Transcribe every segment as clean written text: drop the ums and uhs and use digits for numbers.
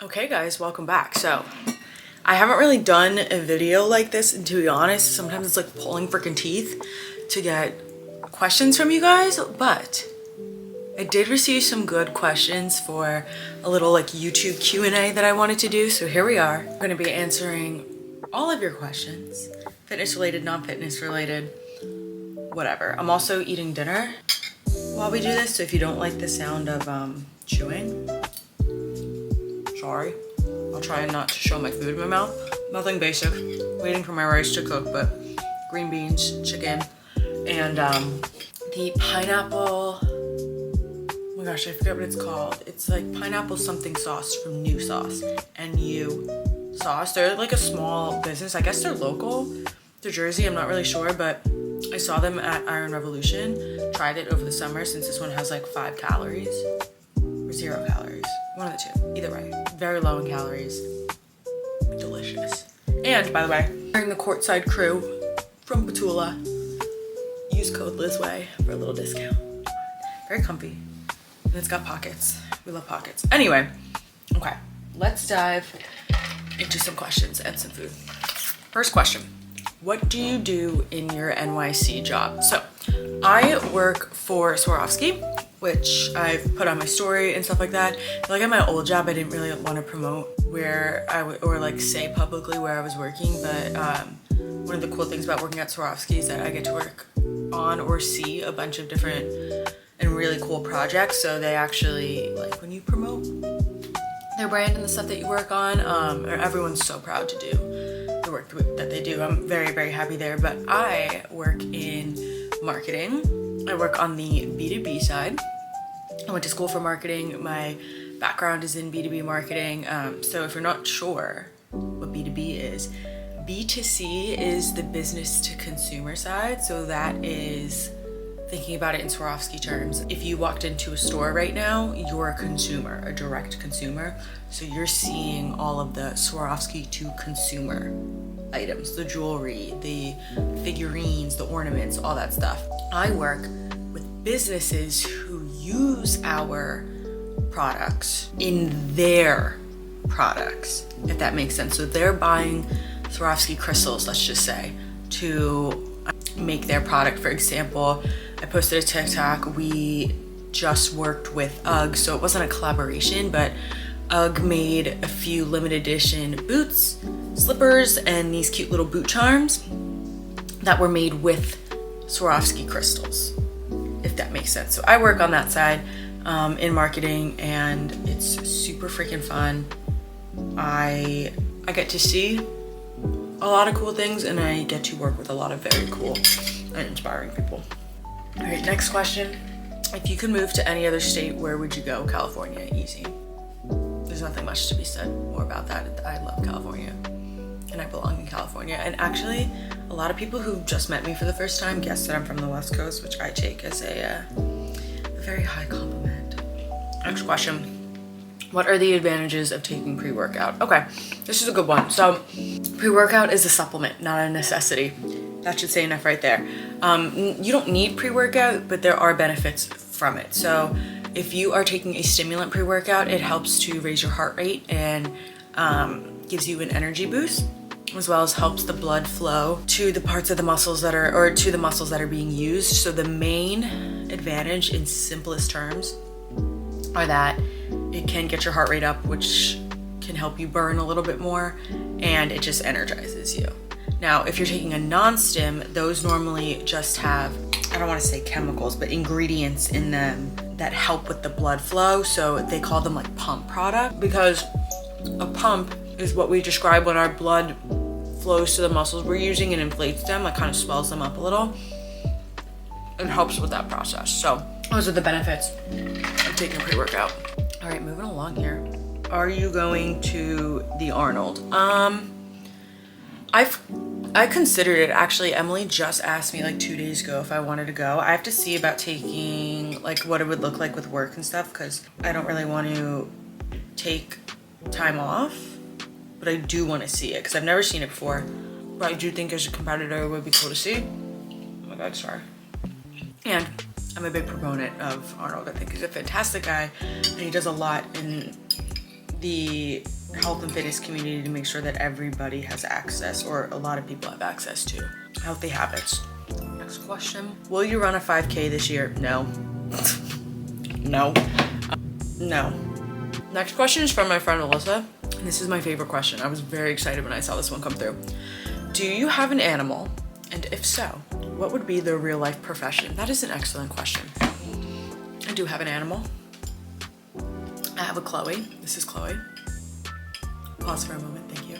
Okay guys, welcome back. So I haven't really done a video like this, and to be honest, sometimes it's like pulling freaking teeth to get questions from you guys, but I did receive some good questions for a little like YouTube Q&A that I wanted to do. So here we are. I'm going to be answering all of your questions, fitness related, non-fitness related, whatever. I'm also eating dinner while we do this, so if you don't like the sound of chewing, sorry. I'll try not to show my food in my mouth. Nothing basic. Waiting for my rice to cook, but green beans, chicken, and the pineapple, oh my gosh, I forget what it's called. It's like pineapple something sauce from New Sauce. NU Sauce. They're like a small business. I guess they're local to Jersey. I'm not really sure, but I saw them at Iron Revolution. Tried it over the summer since this one has like 5 calories or 0 calories. One of the two. Either way. Very low in calories. Delicious. And by the way, during the courtside crew from Batula, use code lizwei for a little discount. Very comfy. And it's got pockets. We love pockets. Anyway, okay. Let's dive into some questions and some food. First question. What do you do in your NYC job? So I work for Swarovski, which I've put on my story and stuff like that. Like at my old job, I didn't really want to promote where I would, or like say publicly where I was working, but one of the cool things about working at Swarovski is that I get to work on or see a bunch of different and really cool projects. So they actually, like when you promote their brand and the stuff that you work on, everyone's so proud to do the work that they do. I'm very, very happy there, but I work in marketing. I work on the B2B side. I went to school for marketing. My background is in B2B marketing. So if you're not sure what B2B is, B2C is the business to consumer side. So that is thinking about it in Swarovski terms. If you walked into a store right now, you're a consumer, a direct consumer. So you're seeing all of the Swarovski to consumer items, the jewelry, the figurines, the ornaments, all that stuff. I work with businesses who use our products in their products, if that makes sense. So they're buying Swarovski crystals, let's just say, to make their product. For example, I posted a TikTok. We just worked with UGG, so it wasn't a collaboration, but UGG made a few limited edition boots, slippers, and these cute little boot charms that were made with Swarovski crystals, if that makes sense. So I work on that side in marketing, and it's super freaking fun. I get to see a lot of cool things, and I get to work with a lot of very cool and inspiring people. All right, next question. If you could move to any other state, where would you go? California, easy. There's nothing much to be said more about that. I love California, and I belong in California. And actually, a lot of people who just met me for the first time guess that I'm from the West Coast, which I take as a very high compliment. Next question. What are the advantages of taking pre-workout? Okay, this is a good one. So pre-workout is a supplement, not a necessity. That should say enough right there. You don't need pre-workout, but there are benefits from it. So if you are taking a stimulant pre-workout, it helps to raise your heart rate and gives you an energy boost, as well as helps the blood flow to the parts of the muscles that are, or to the muscles that are being used. So the main advantage in simplest terms are that it can get your heart rate up, which can help you burn a little bit more, and it just energizes you. Now, if you're taking a non-stim, those normally just have, I don't want to say chemicals, but ingredients in them that help with the blood flow. So they call them like pump product, because a pump is what we describe when our blood flows to the muscles we're using and inflates them, like kind of swells them up a little, and helps with that process. So those are the benefits of taking a pre-workout. All right, moving along here. Are you going to the Arnold? I considered it, actually. Emily just asked me like 2 days ago if I wanted to go. I have to see about taking like what it would look like with work and stuff, because I don't really want to take time off, but I do want to see it because I've never seen it before. But I do think as a competitor it would be cool to see. Oh my god, sorry. And I'm a big proponent of Arnold. I think he's a fantastic guy, and he does a lot in the health and fitness community to make sure that everybody has access, or a lot of people have access to healthy habits. Next question. Will you run a 5K this year? No. No. No. Next question is from my friend Alyssa. And this is my favorite question. I was very excited when I saw this one come through. Do you have an animal? And if so, what would be their real life profession? That is an excellent question. I do have an animal. I have a Chloe. This is Chloe. Pause for a moment, thank you.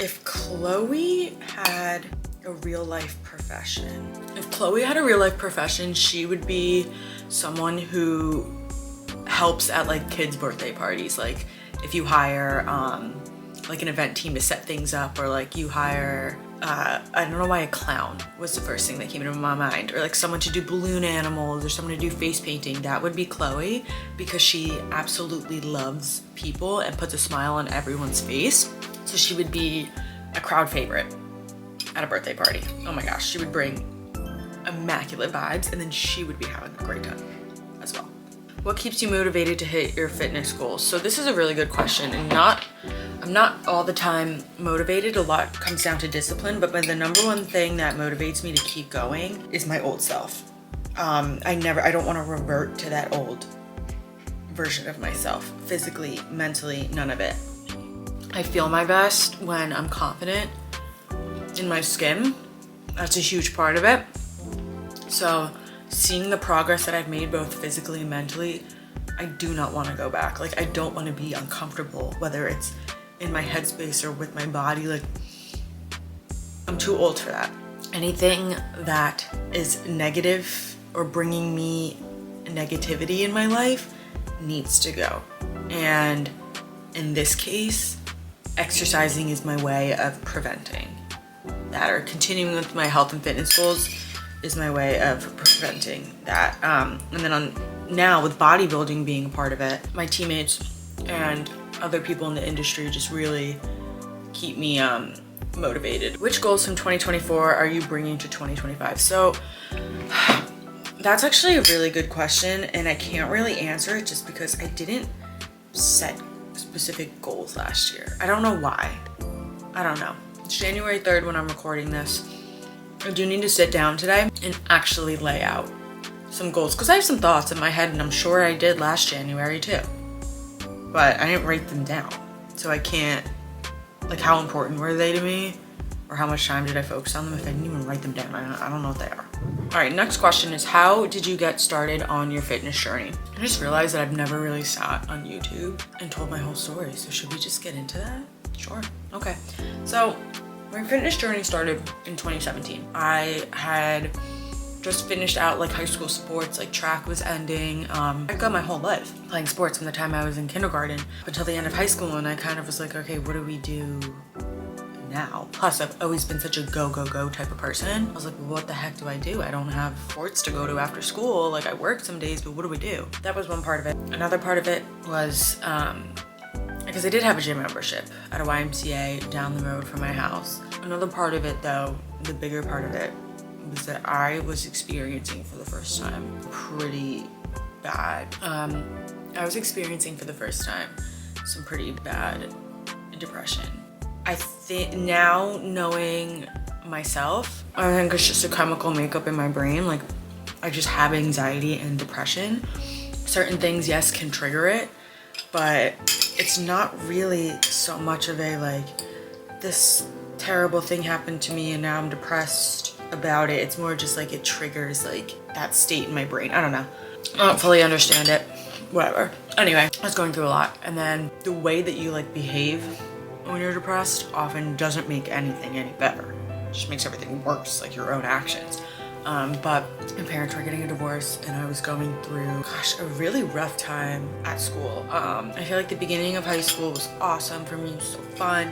If Chloe had a real life profession, she would be someone who helps at like kids' birthday parties. Like if you hire like an event team to set things up, or like you hire I don't know why a clown was the first thing that came into my mind, or like someone to do balloon animals, or someone to do face painting. That would be Chloe, because she absolutely loves people and puts a smile on everyone's face. So she would be a crowd favorite at a birthday party. Oh my gosh, she would bring immaculate vibes, and then she would be having a great time as well. What keeps you motivated to hit your fitness goals? So this is a really good question, and I'm not all the time motivated. A lot comes down to discipline, but the number one thing that motivates me to keep going is my old self. I don't want to revert to that old version of myself, physically, mentally, none of it. I feel my best when I'm confident in my skin. That's a huge part of it. So seeing the progress that I've made both physically and mentally, I do not want to go back. Like, I don't want to be uncomfortable, whether it's in my headspace or with my body. Like, I'm too old for that. Anything that is negative or bringing me negativity in my life needs to go. And in this case, exercising is my way of preventing that, or continuing with my health and fitness goals is my way of preventing that. And then now with bodybuilding being a part of it, my teammates and other people in the industry just really keep me motivated. Which goals from 2024 are you bringing to 2025? So that's actually a really good question, and I can't really answer it just because I didn't set specific goals last year. I don't know why. I don't know. It's January 3rd when I'm recording this. I do need to sit down today and actually lay out some goals, because I have some thoughts in my head, and I'm sure I did last January too, but I didn't write them down. So I can't, like, how important were they to me, or how much time did I focus on them if I didn't even write them down? I don't know what they are. All right, next question is, how did you get started on your fitness journey? I just realized that I've never really sat on YouTube and told my whole story. So should we just get into that? Sure. Okay. So my fitness journey started in 2017. I had just finished out like high school sports, like track was ending. I got my whole life playing sports from the time I was in kindergarten up until the end of high school, and I kind of was like, okay, what do we do now? Plus, I've always been such a go, go, go type of person. I was like, well, what the heck do I do? I don't have sports to go to after school. Like, I work some days, but what do we do? That was one part of it. Another part of it was, because I did have a gym membership at a YMCA down the road from my house. Another part of it, though, the bigger part of it, was that I was experiencing for the first time pretty bad. I was experiencing for the first time some pretty bad depression. I think now, knowing myself, I think it's just a chemical makeup in my brain. Like, I just have anxiety and depression. Certain things, yes, can trigger it, but it's not really so much of a, like, this terrible thing happened to me and now I'm depressed about it. It's more just like it triggers like that state in my brain. I don't know. I don't fully understand it. Whatever. Anyway, I was going through a lot, and then the way that you like behave when you're depressed often doesn't make anything any better. It just makes everything worse, like your own actions. But my parents were getting a divorce, and I was going through, a really rough time at school. I feel like the beginning of high school was awesome for me, so fun.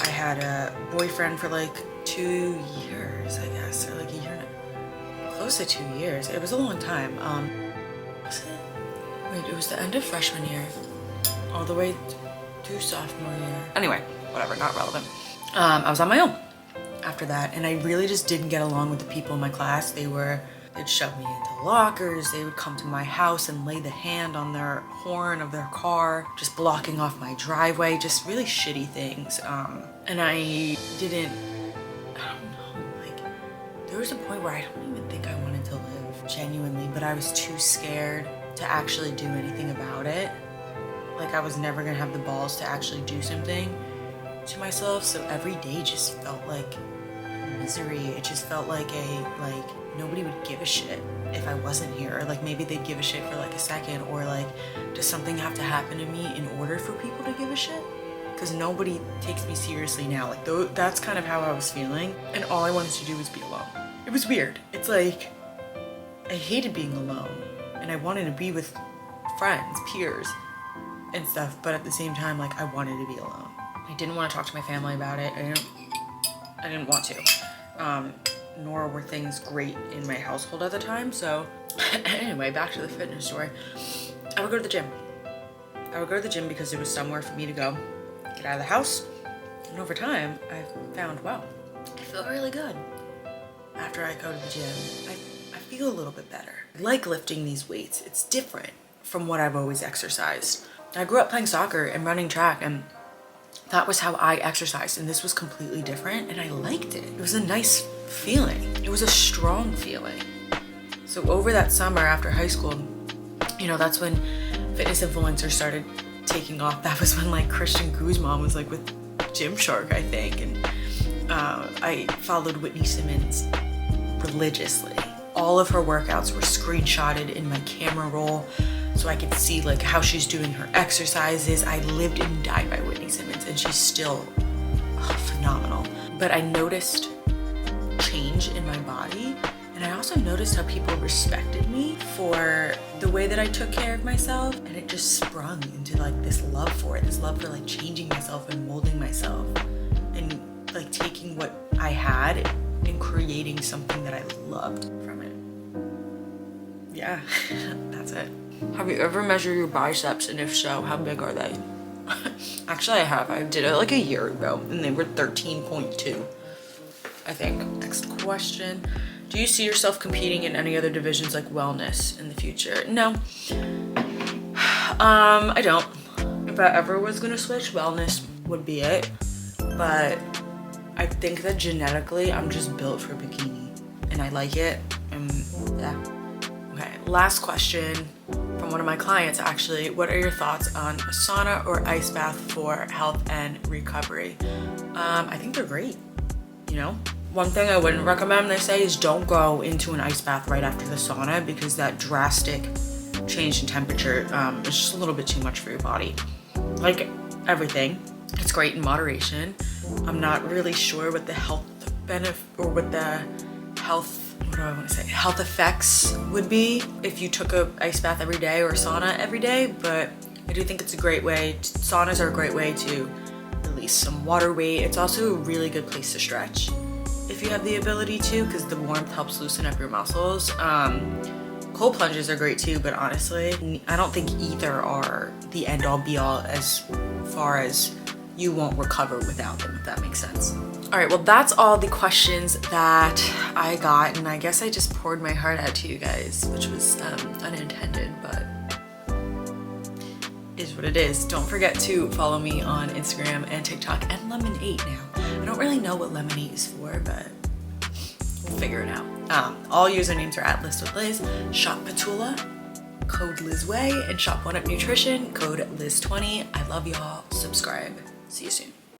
I had a boyfriend for like 2 years, I guess, or like a year and close to 2 years. It was a long time. Was it? Wait, it was the end of freshman year, all the way through sophomore year. Anyway, whatever, not relevant. I was on my own after that, and I really just didn't get along with the people in my class. They were They'd shove me into lockers. They would come to my house and lay the hand on their horn of their car, just blocking off my driveway, just really shitty things. And I don't know, like, there was a point where I don't even think I wanted to live genuinely, but I was too scared to actually do anything about it. Like, I was never gonna have the balls to actually do something to myself. So every day just felt like misery. It just felt like nobody would give a shit if I wasn't here. Or like maybe they'd give a shit for like a second, or like, does something have to happen to me in order for people to give a shit? Because nobody takes me seriously now. Like, that's kind of how I was feeling, and all I wanted to do was be alone. It was weird. It's like, I hated being alone, and I wanted to be with friends, peers, and stuff, but at the same time, like, I wanted to be alone. I didn't want to talk to my family about it. I didn't want to. Nor were things great in my household at the time. So anyway, back to the fitness story. I would go to the gym. I would go to the gym because it was somewhere for me to go, get out of the house. And over time, I found, wow, I feel really good. After I go to the gym, I feel a little bit better. I like lifting these weights. It's different from what I've always exercised. I grew up playing soccer and running track, and that was how I exercised, and this was completely different, and I liked it. It was a nice feeling. It was a strong feeling. So over that summer after high school, you know, that's when fitness influencers started taking off. That was when like Christian Guzman was like with Gymshark, I think, and I followed Whitney Simmons religiously. All of her workouts were screenshotted in my camera roll, so I could see like how she's doing her exercises. I lived and died by Whitney Simmons, and she's still phenomenal. But I noticed change in my body, and I also noticed how people respected me for the way that I took care of myself, and it just sprung into like this love for it, this love for like changing myself and molding myself, and like taking what I had and creating something that I loved from it. Yeah, that's it. Have you ever measured your biceps, and if so, how big are they? Actually, I have. I did it like a year ago, and they were 13.2, I think. Next question. Do you see yourself competing in any other divisions like wellness in the future? No. I don't. If I ever was gonna switch, wellness would be it. But I think that genetically, I'm just built for bikini, and I like it, and yeah. Okay, last question from one of my clients, actually. What are your thoughts on a sauna or ice bath for health and recovery? I think they're great, you know? One thing I wouldn't recommend, they say, is don't go into an ice bath right after the sauna, because that drastic change in temperature is just a little bit too much for your body. Like everything, it's great in moderation. I'm not really sure what the health benefit, or what the health effects would be if you took a ice bath every day or a sauna every day, but I do think it's a great way. Saunas are a great way to release some water weight. It's also a really good place to stretch if you have the ability to, because the warmth helps loosen up your muscles. Cold plunges are great too, but honestly, I don't think either are the end all be all as far as you won't recover without them, if that makes sense. All right, well, that's all the questions that I got, and I guess I just poured my heart out to you guys, which was unintended, but is what it is. Don't forget to follow me on Instagram and TikTok and Lemon8 now. I don't really know what Lemon8 is for, but we'll figure it out. All usernames are at liftswithliz, shop Petula, code lizwei, and shop 1UP Nutrition, code liz20. I love y'all. Subscribe. See you soon.